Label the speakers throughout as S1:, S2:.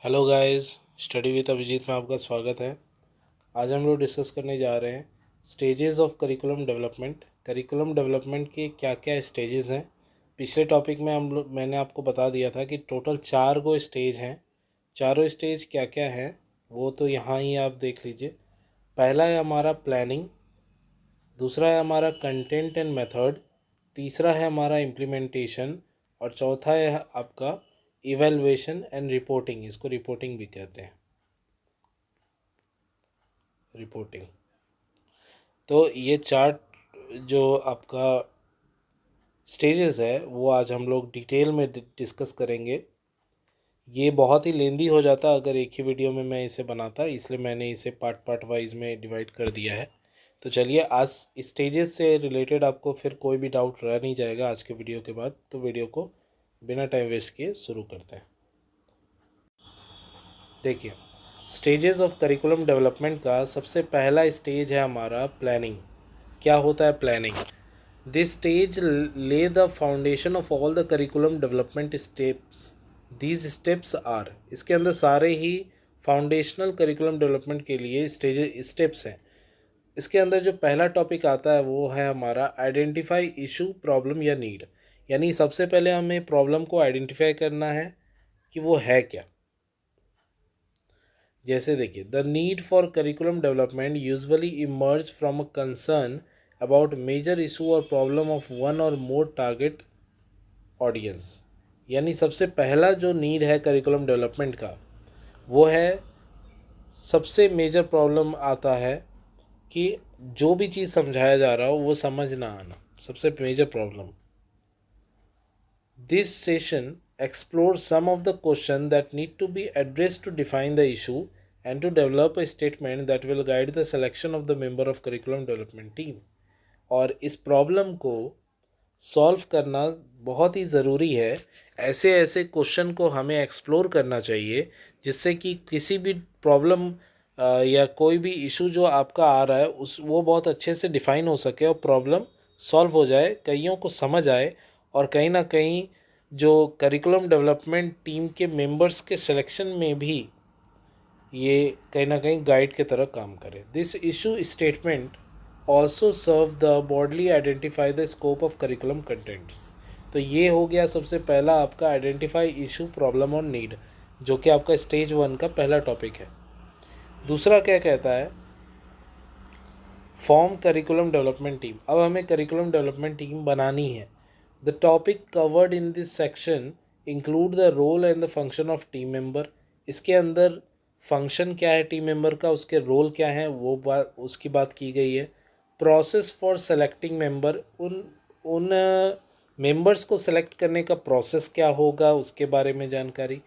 S1: Hello guys, study with Abhijeet में आपका स्वागत है। आज हम लोग डिस्कस करने जा रहे हैं stages of curriculum development. Curriculum development के क्या क्या स्टेजेस हैं। पिछले टॉपिक में मैंने आपको बता दिया था कि टोटल 4 स्टेज हैं। चारों स्टेज क्या क्या हैं वो तो यहाँ ही आप देख लीजिए। पहला है हमारा प्लानिंग, दूसरा है हमारा कंटेंट एंड मेथड, तीसरा है हमारा इम्प्लीमेंटेशन और चौथा है आपका इवेलुएशन एंड रिपोर्टिंग। इसको रिपोर्टिंग भी कहते हैं, रिपोर्टिंग। तो ये चार जो आपका स्टेजेस है वो आज हम लोग डिटेल में डिस्कस करेंगे। ये बहुत ही लेंदी हो जाता अगर एक ही वीडियो में मैं इसे बनाता, इसलिए मैंने इसे पार्ट पार्ट वाइज में डिवाइड कर दिया है। तो चलिए, आज स्टेजेस से रिलेटेड आपको फिर कोई भी डाउट रह नहीं जाएगा आज के वीडियो के बाद। तो वीडियो को बिना टाइम वेस्ट किए शुरू करते हैं। देखिए, स्टेजेस ऑफ करिकुलम डेवलपमेंट का सबसे पहला स्टेज है हमारा प्लानिंग। क्या होता है planning? This stage lay the foundation of all the curriculum development steps. These steps are, इसके अंदर सारे ही फाउंडेशनल करिकुलम डेवलपमेंट के लिए स्टेप्स हैं। इसके अंदर जो पहला टॉपिक आता है वो है हमारा आइडेंटिफाई इशू, प्रॉब्लम या नीड। यानी सबसे पहले हमें प्रॉब्लम को आइडेंटिफाई करना है कि वो है क्या। जैसे देखिए, the need for curriculum development usually emerge from a concern about major issue or problem of one or more target audience. यानी सबसे पहला जो नीड है करिकुलम डेवलपमेंट का वो है, सबसे मेजर प्रॉब्लम आता है कि जो भी चीज़ समझाया जा रहा हो वो समझ ना आना, सबसे major problem. This session explores some of the questions that need to be addressed to define the issue and to develop a statement that will guide the selection of the member of curriculum development team। और इस problem को solve करना बहुत ही ज़रूरी है। ऐसे ऐसे question को हमें एक्सप्लोर करना चाहिए जिससे कि किसी भी प्रॉब्लम या कोई भी इशू जो आपका आ रहा है उस वो बहुत अच्छे से डिफ़ाइन हो सके और प्रॉब्लम सॉल्व हो जाए, कईयों को समझ आए और कहीं ना कहीं जो करिकुलम डेवलपमेंट टीम के मेंबर्स के सिलेक्शन में भी ये कहीं ना कहीं गाइड के तरह काम करे। This issue statement also serve the broadly identify the scope of curriculum contents. तो ये हो गया सबसे पहला आपका आइडेंटिफाई इशू, प्रॉब्लम और नीड, जो कि आपका स्टेज 1 का पहला टॉपिक है। दूसरा क्या कहता है, फॉर्म करिकुलम डेवलपमेंट टीम। अब हमें करिकुलम डेवलपमेंट टीम बनानी है। The topic covered in this section include the role and the function of team member. इसके अंदर फंक्शन क्या है टीम मेंबर का, उसके रोल क्या है वो उसकी बात की गई है। प्रोसेस फॉर सेलेक्टिंग मेंबर, उन उन मेंबर्स को सेलेक्ट करने का प्रोसेस क्या होगा उसके बारे में जानकारी।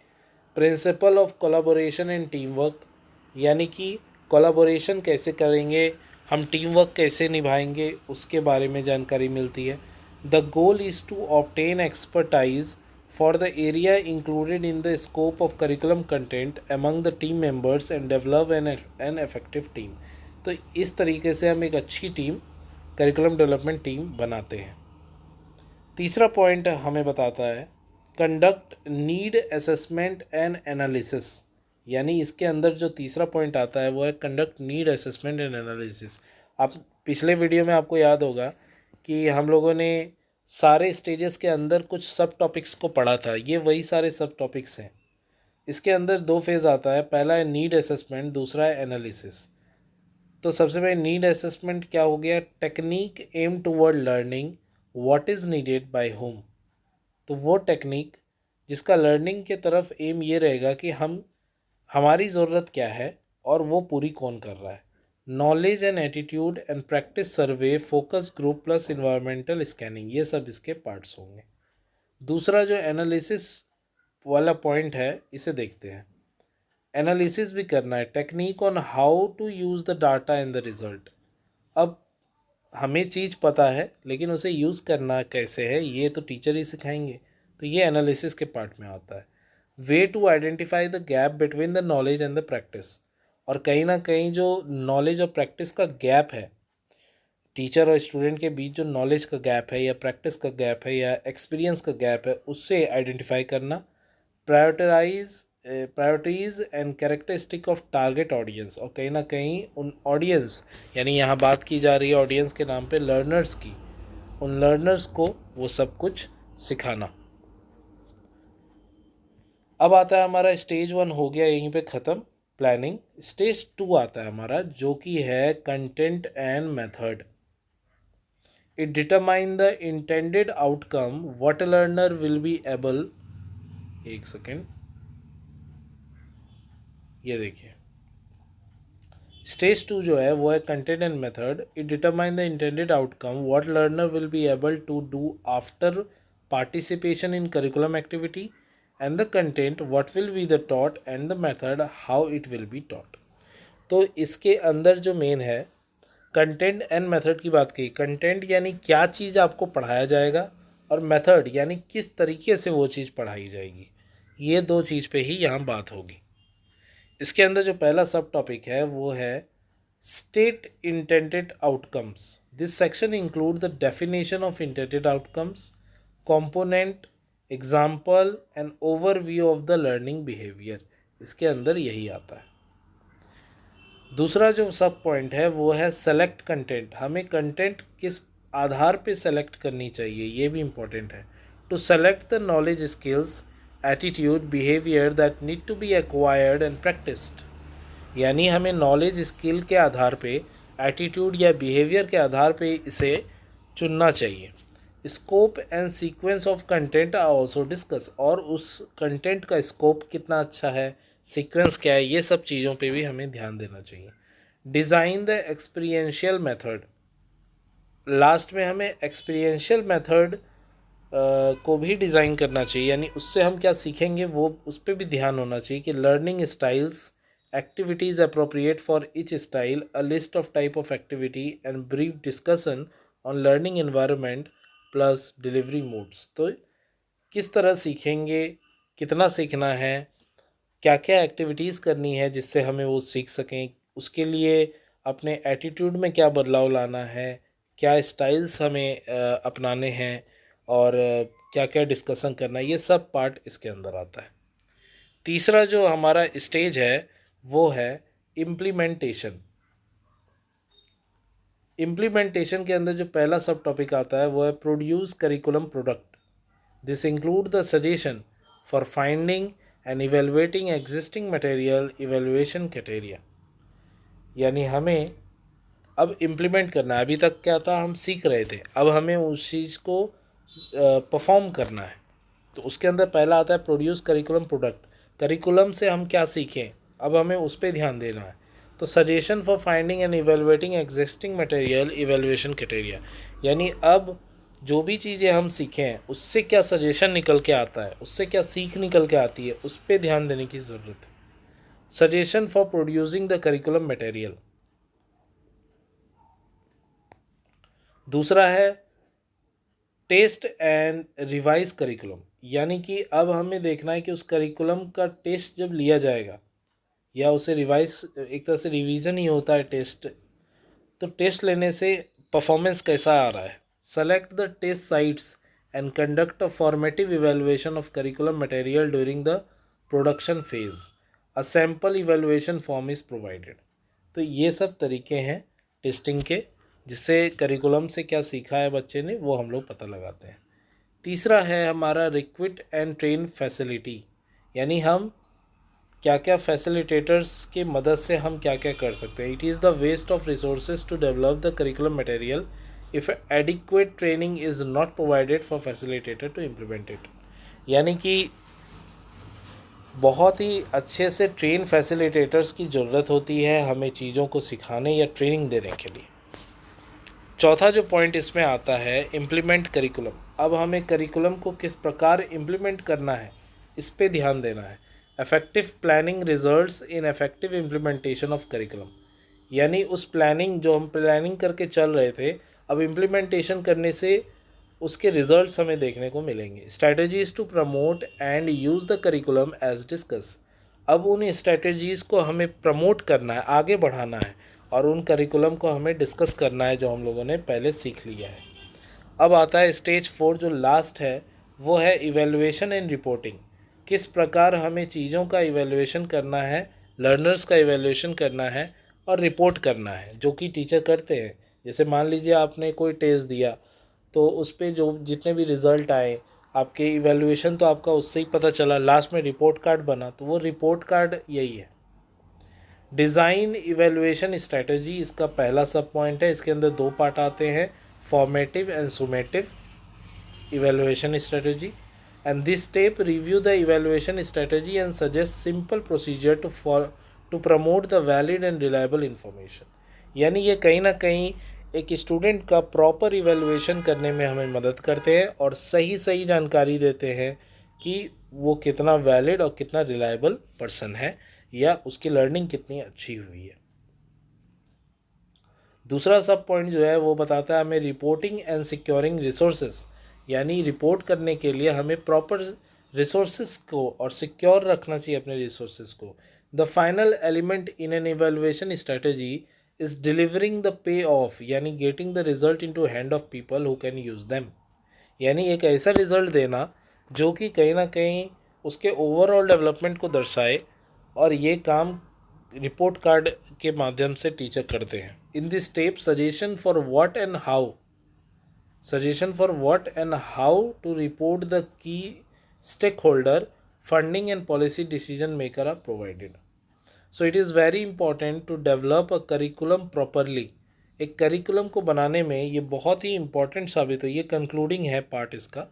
S1: Principle of collaboration and team work, यानी कि कोलाबोरेशन कैसे करेंगे, हम टीम वर्क कैसे निभाएंगे उसके बारे में जानकारी मिलती है। The goal is to obtain expertise for the area included in the scope of curriculum content among the team members and develop an effective team. तो इस तरीके से हम एक अच्छी टीम, करिकुलम डेवलपमेंट टीम बनाते हैं। तीसरा पॉइंट हमें बताता है conduct need assessment and analysis. यानी इसके अंदर जो तीसरा पॉइंट आता है वो है conduct need assessment and analysis. आप पिछले वीडियो में आपको याद होगा कि हम लोगों ने सारे स्टेजेस के अंदर कुछ सब टॉपिक्स को पढ़ा था। ये वही सारे सब टॉपिक्स हैं। इसके अंदर 2 फेज़ आता है, पहला है नीड असेसमेंट, दूसरा है एनालिसिस। तो सबसे पहले नीड असेसमेंट क्या हो गया, technique aim toward learning what is needed by whom. तो वो टेक्निक जिसका लर्निंग के तरफ एम ये रहेगा कि हमारी ज़रूरत क्या है और वो पूरी कौन कर रहा है। Knowledge and attitude and practice survey, focus group plus environmental scanning, ये सब इसके पार्ट्स होंगे। दूसरा जो एनालिसिस वाला पॉइंट है इसे देखते हैं। एनालिसिस भी करना है, technique on how to use the data and the result. अब हमें चीज़ पता है लेकिन उसे यूज़ करना कैसे है ये तो टीचर ही सिखाएंगे। तो ये एनालिसिस के पार्ट में आता है। Way to identify the gap between the knowledge and the practice. और कहीं ना कहीं जो नॉलेज और प्रैक्टिस का गैप है, टीचर और स्टूडेंट के बीच जो नॉलेज का गैप है या प्रैक्टिस का गैप है या एक्सपीरियंस का गैप है, उससे आइडेंटिफाई करना। Prioritise priorities and characteristic of target audience, और कहीं ना कहीं उन ऑडियंस, यानी यहाँ बात की जा रही है ऑडियंस के नाम पे लर्नर्स की, उन लर्नर्स को वो सब कुछ सिखाना। अब आता है हमारा स्टेज 1 हो गया यहीं पे ख़त्म, प्लानिंग। स्टेज 2 आता है हमारा जो कि है content and method. It determine the intended outcome, what learner will be able, एक सेकेंड, ये देखिए स्टेज 2 जो है वो है content and method. It determine the intended outcome, what learner will be able to do after participation in curriculum activity, and the content what will be the taught, and the method how it will be taught. तो इसके अंदर जो main है content and method की बात की। Content यानी क्या चीज़ आपको पढ़ाया जाएगा, और मेथड यानी किस तरीके से वो चीज़ पढ़ाई जाएगी। ये दो चीज़ पे ही यहाँ बात होगी। इसके अंदर जो पहला सब टॉपिक है वो है state intended outcomes. This section include the definition of intended outcomes, component, example and overview of the learning behaviour. इसके अंदर यही आता है। दूसरा जो सब पॉइंट है वो है सेलेक्ट कंटेंट। हमें कंटेंट किस आधार पे सेलेक्ट करनी चाहिए, ये भी इम्पोर्टेंट है। To select the knowledge, skills, attitude, behaviour that need to be acquired and practised. यानी हमें नॉलेज स्किल के आधार पे, एटीट्यूड या बिहेवियर के आधार पे इसे चुनना चाहिए। Scope and sequence of content are also discuss, और उस कंटेंट का स्कोप कितना अच्छा है, सीक्वेंस क्या है, ये सब चीज़ों पे भी हमें ध्यान देना चाहिए। Design the experiential method. Last में हमें एक्सपीरियंशियल मेथड को भी डिज़ाइन करना चाहिए, यानी उससे हम क्या सीखेंगे वो उस पर भी ध्यान होना चाहिए कि learning styles, activities appropriate for each style, a list of type of activity and brief discussion on learning environment plus delivery modes. तो किस तरह सीखेंगे, कितना सीखना है, क्या क्या एक्टिविटीज़ करनी है जिससे हमें वो सीख सकें, उसके लिए अपने एटीट्यूड में क्या बदलाव लाना है, क्या स्टाइल्स हमें अपनाने हैं, और क्या क्या डिस्कशन करना है, ये सब पार्ट इसके अंदर आता है। तीसरा जो हमारा स्टेज है वो है इम्प्लीमेंटेशन। इम्प्लीमेंटेशन के अंदर जो पहला सब टॉपिक आता है वो है produce curriculum product. This include the suggestion for finding and evaluating existing material, evaluation criteria. यानी हमें अब इम्प्लीमेंट करना है। अभी तक क्या था, हम सीख रहे थे, अब हमें उस चीज़ को परफॉर्म करना है। तो उसके अंदर पहला आता है प्रोड्यूस करिकुलम प्रोडक्ट। करिकुलम से हम क्या सीखें, अब हमें उस पर ध्यान देना है। तो suggestion for finding and evaluating existing material, evaluation criteria. यानी अब जो भी चीज़ें हम सीखें उससे क्या सजेशन निकल के आता है, उससे क्या सीख निकल के आती है, उस पर ध्यान देने की ज़रूरत है। Suggestion for producing the curriculum material. दूसरा है टेस्ट एंड रिवाइज करिकुलम। यानी कि अब हमें देखना है कि उस करिकुलम का टेस्ट जब लिया जाएगा, या उसे रिवाइज, एक तरह से रिवीजन ही होता है टेस्ट, तो टेस्ट लेने से परफॉर्मेंस कैसा आ रहा है। Select the test sites and conduct a formative evaluation of curriculum material during the production phase, a sample evaluation form is provided. तो ये सब तरीके हैं टेस्टिंग के, जिससे करिकुलम से क्या सीखा है बच्चे ने वो हम लोग पता लगाते हैं। तीसरा है हमारा रिक्रूट एंड ट्रेन फैसिलिटी। यानी हम क्या क्या फैसिलिटेटर्स की मदद से हम क्या क्या कर सकते हैं। It is the waste of resources to develop the curriculum material if adequate training is not provided for facilitator to implement it. यानी कि बहुत ही अच्छे से ट्रेन फैसिलिटेटर्स की ज़रूरत होती है हमें चीज़ों को सिखाने या ट्रेनिंग देने के लिए। चौथा जो पॉइंट इसमें आता है इम्प्लीमेंट करिकुलम। अब हमें करिकुलम को किस प्रकार इम्प्लीमेंट करना है इस पे ध्यान देना है। Effective planning results in effective implementation of curriculum. यानी उस प्लानिंग जो हम प्लानिंग करके चल रहे थे, अब इम्प्लीमेंटेशन करने से उसके रिजल्ट्स हमें देखने को मिलेंगे। Strategies to promote and use the curriculum as discuss. अब उन स्ट्रैटेजीज़ को हमें प्रमोट करना है, आगे बढ़ाना है, और उन करिकुलम को हमें डिस्कस करना है जो हम लोगों ने पहले सीख लिया है। अब आता है स्टेज 4 जो लास्ट है, वो है इवेलुएशन एंड रिपोर्टिंग। किस प्रकार हमें चीज़ों का इवैल्यूएशन करना है, लर्नर्स का इवैल्यूएशन करना है और रिपोर्ट करना है, जो कि टीचर करते हैं। जैसे मान लीजिए आपने कोई टेस्ट दिया, तो उस पे जो जितने भी रिज़ल्ट आए, आपके इवैल्यूएशन तो आपका उससे ही पता चला, लास्ट में रिपोर्ट कार्ड बना, तो वो रिपोर्ट कार्ड यही है। डिज़ाइन इवैल्यूएशन स्ट्रैटेजी इसका पहला सब पॉइंट है। इसके अंदर 2 पार्ट आते हैं, formative and summative evaluation strategy, and this step review the evaluation strategy and suggest simple procedure to promote the valid and reliable information। यानी ये कहीं ना कहीं एक स्टूडेंट का प्रॉपर इवेल्युएशन करने में हमें मदद करते हैं और सही सही जानकारी देते हैं कि वो कितना वैलिड और कितना रिलायबल पर्सन है या उसकी लर्निंग कितनी अच्छी हुई है। दूसरा सब पॉइंट जो है वो बताता है हमें रिपोर्टिंग एंड सिक्योरिंग रिसोर्सेस, यानी रिपोर्ट करने के लिए हमें प्रॉपर रिसोर्सेस को और सिक्योर रखना चाहिए अपने रिसोर्सेस को। The final element in an evaluation strategy is delivering the pay off, यानी getting the result into hand of people who can use them, यानी एक ऐसा रिजल्ट देना जो कि कहीं ना कहीं उसके ओवरऑल डेवलपमेंट को दर्शाए, और ये काम रिपोर्ट कार्ड के माध्यम से टीचर करते हैं। In this step suggestion for what and how to report the key stake holder, funding and policy decision maker are provided. So it is very important to develop a curriculum properly. एक curriculum को बनाने में ये बहुत ही important साबित हुई। ये concluding है पार्ट इसका।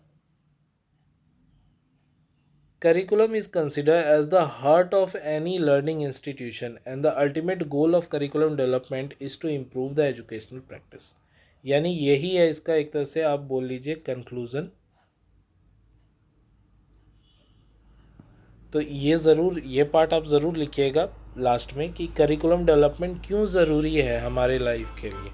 S1: Curriculum is considered as the heart of any learning institution, and the ultimate goal of curriculum development is to improve the educational practice। यानी यही है इसका एक तरह से आप बोल लीजिए कंक्लूज़न। तो ये पार्ट आप ज़रूर लिखिएगा लास्ट में कि करिकुलम डेवलपमेंट क्यों ज़रूरी है हमारे लाइफ के लिए।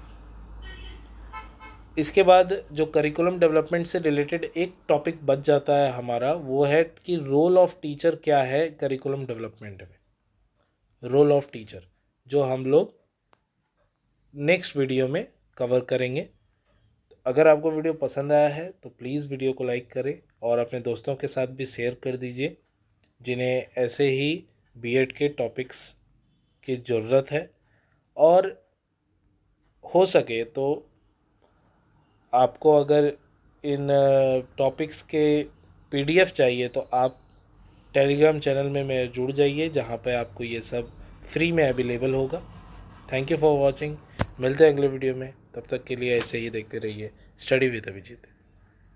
S1: इसके बाद जो करिकुलम डेवलपमेंट से रिलेटेड एक टॉपिक बच जाता है हमारा, वो है कि रोल ऑफ टीचर क्या है करिकुलम डेवलपमेंट में। रोल ऑफ टीचर जो हम लोग नेक्स्ट वीडियो में कवर करेंगे। अगर आपको वीडियो पसंद आया है तो प्लीज़ वीडियो को लाइक करें और अपने दोस्तों के साथ भी शेयर कर दीजिए जिन्हें ऐसे ही बीएड के टॉपिक्स की ज़रूरत है। और हो सके तो आपको अगर इन टॉपिक्स के पीडीएफ चाहिए तो आप टेलीग्राम चैनल में मेरे जुड़ जाइए, जहाँ पे आपको ये सब फ्री में अवेलेबल होगा। Thank you for watching. मिलते हैं अगले वीडियो में, तब तक के लिए ऐसे ही देखते रहिए स्टडी विद अभिजीत।